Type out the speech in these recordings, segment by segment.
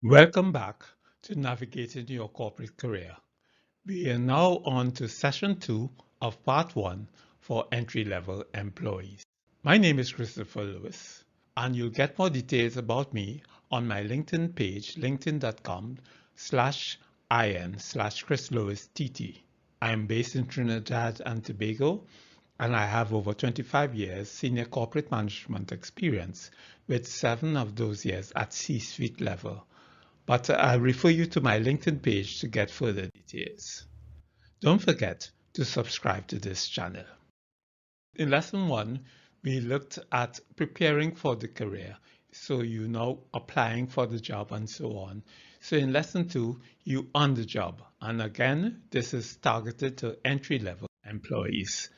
Welcome back to Navigating Your Corporate Career. We are now on to session 2 of part 1 for entry-level employees. My name is Christopher Lewis, and you'll get more details about me on my LinkedIn page, linkedin.com/in/Chris Lewis TT. I am based in Trinidad and Tobago, and I have over 25 years senior corporate management experience, with 7 of those years at C-suite level. But I'll refer you to my LinkedIn page to get further details. Don't forget to subscribe to this channel. In lesson 1, we looked at preparing for the career. So you know, applying for the job and so on. So in lesson 2, you on the job. And again, this is targeted to entry-level employees.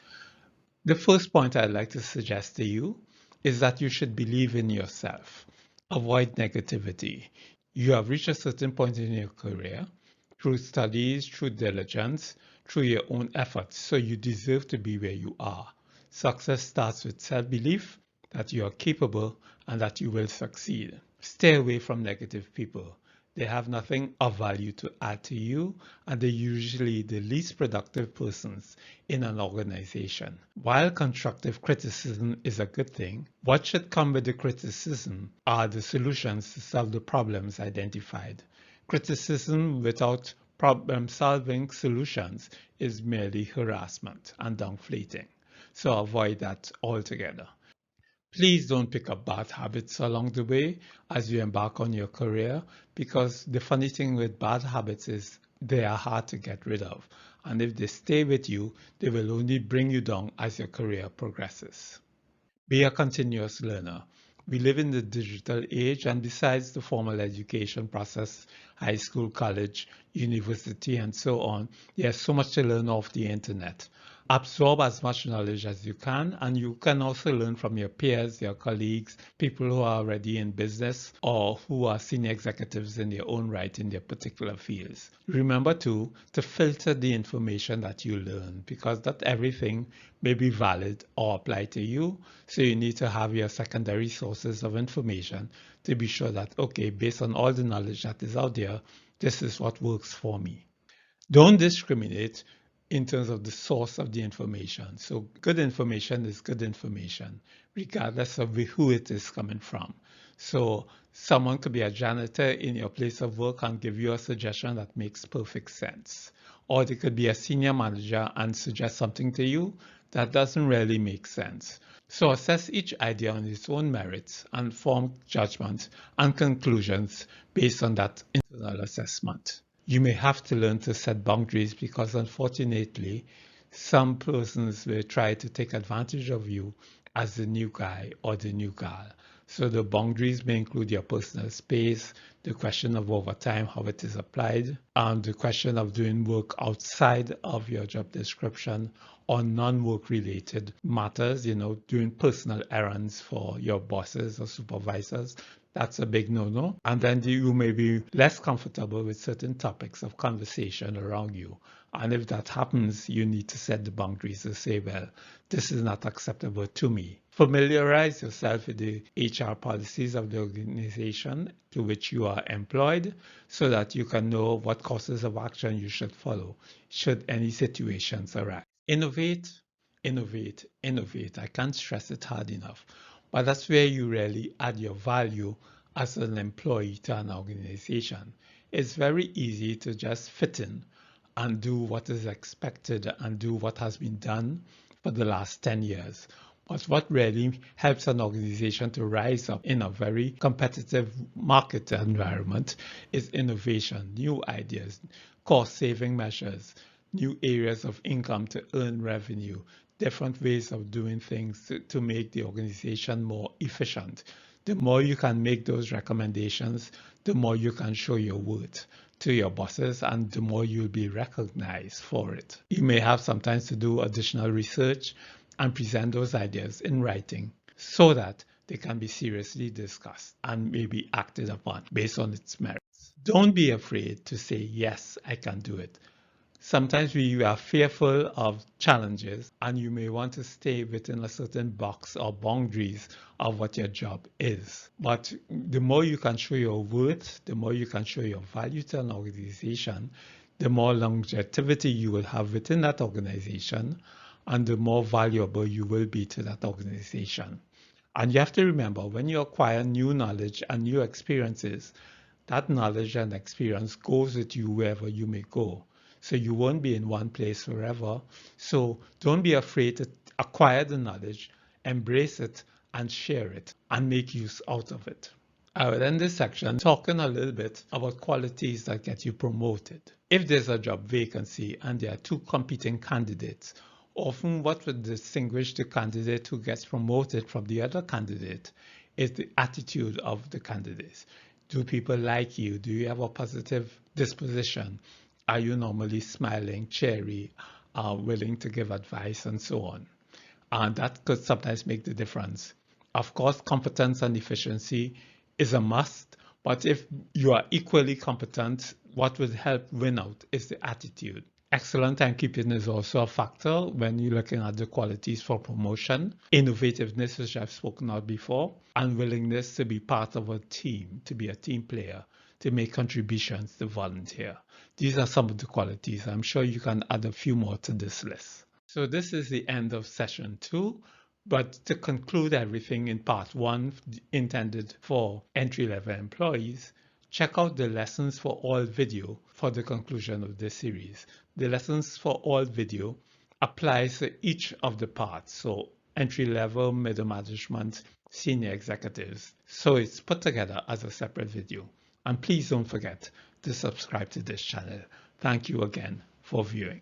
The first point I'd like to suggest to you is that you should believe in yourself. Avoid negativity. You have reached a certain point in your career through studies, through diligence, through your own efforts, so you deserve to be where you are. Success starts with self-belief that you are capable and that you will succeed. Stay away from negative people. They have nothing of value to add to you, and they're usually the least productive persons in an organization. While constructive criticism is a good thing, what should come with the criticism are the solutions to solve the problems identified. Criticism without problem-solving solutions is merely harassment and downflating. So avoid that altogether. Please don't pick up bad habits along the way as you embark on your career, because the funny thing with bad habits is they are hard to get rid of. And if they stay with you, they will only bring you down as your career progresses. Be a continuous learner. We live in the digital age, and besides the formal education process, high school, college, university, and so on, there's so much to learn off the internet. Absorb as much knowledge as you can, and you can also learn from your peers, your colleagues, people who are already in business or who are senior executives in their own right in their particular fields. Remember too to filter the information that you learn, because not everything may be valid or apply to you. So you need to have your secondary sources of information to be sure that, okay, based on all the knowledge that is out there, this is what works for me. Don't discriminate in terms of the source of the information. So good information is good information, regardless of who it is coming from. So someone could be a janitor in your place of work and give you a suggestion that makes perfect sense. Or they could be a senior manager and suggest something to you that doesn't really make sense. So assess each idea on its own merits and form judgments and conclusions based on that internal assessment. You may have to learn to set boundaries, because unfortunately, some persons will try to take advantage of you as the new guy or the new girl. So the boundaries may include your personal space, the question of overtime, how it is applied, and the question of doing work outside of your job description or non-work related matters, doing personal errands for your bosses or supervisors. That's a big no-no. And then you may be less comfortable with certain topics of conversation around you. And if that happens, you need to set the boundaries to say, well, this is not acceptable to me. Familiarize yourself with the HR policies of the organization to which you are employed, so that you can know what courses of action you should follow should any situations arise. Innovate, innovate, innovate. I can't stress it hard enough. But that's where you really add your value as an employee to an organization. It's very easy to just fit in and do what is expected and do what has been done for the last 10 years. But what really helps an organization to rise up in a very competitive market environment is innovation, new ideas, cost-saving measures, new areas of income to earn revenue, different ways of doing things to make the organization more efficient. The more you can make those recommendations, the more you can show your worth to your bosses, and the more you'll be recognized for it. You may have sometimes to do additional research and present those ideas in writing so that they can be seriously discussed and maybe acted upon based on its merits. Don't be afraid to say, yes, I can do it. Sometimes we are fearful of challenges, and you may want to stay within a certain box or boundaries of what your job is. But the more you can show your worth, the more you can show your value to an organization, the more longevity you will have within that organization, and the more valuable you will be to that organization. And you have to remember, when you acquire new knowledge and new experiences, that knowledge and experience goes with you wherever you may go. So you won't be in one place forever. So don't be afraid to acquire the knowledge, embrace it, and share it, and make use out of it. I will end this section talking a little bit about qualities that get you promoted. If there's a job vacancy and there are two competing candidates, often what would distinguish the candidate who gets promoted from the other candidate is the attitude of the candidates. Do people like you? Do you have a positive disposition? Are you normally smiling, cheery, willing to give advice, and so on? And that could sometimes make the difference. Of course, competence and efficiency is a must, but if you are equally competent, what would help win out is the attitude. Excellent timekeeping is also a factor when you're looking at the qualities for promotion. Innovativeness, which I've spoken of before, and willingness to be part of a team, to be a team player, to make contributions, to volunteer. These are some of the qualities. I'm sure you can add a few more to this list. So this is the end of session 2. But to conclude everything in part 1 intended for entry-level employees, check out the Lessons for All video for the conclusion of this series. The Lessons for All video applies to each of the parts, so entry-level, middle management, senior executives. So it's put together as a separate video. And please don't forget to subscribe to this channel. Thank you again for viewing.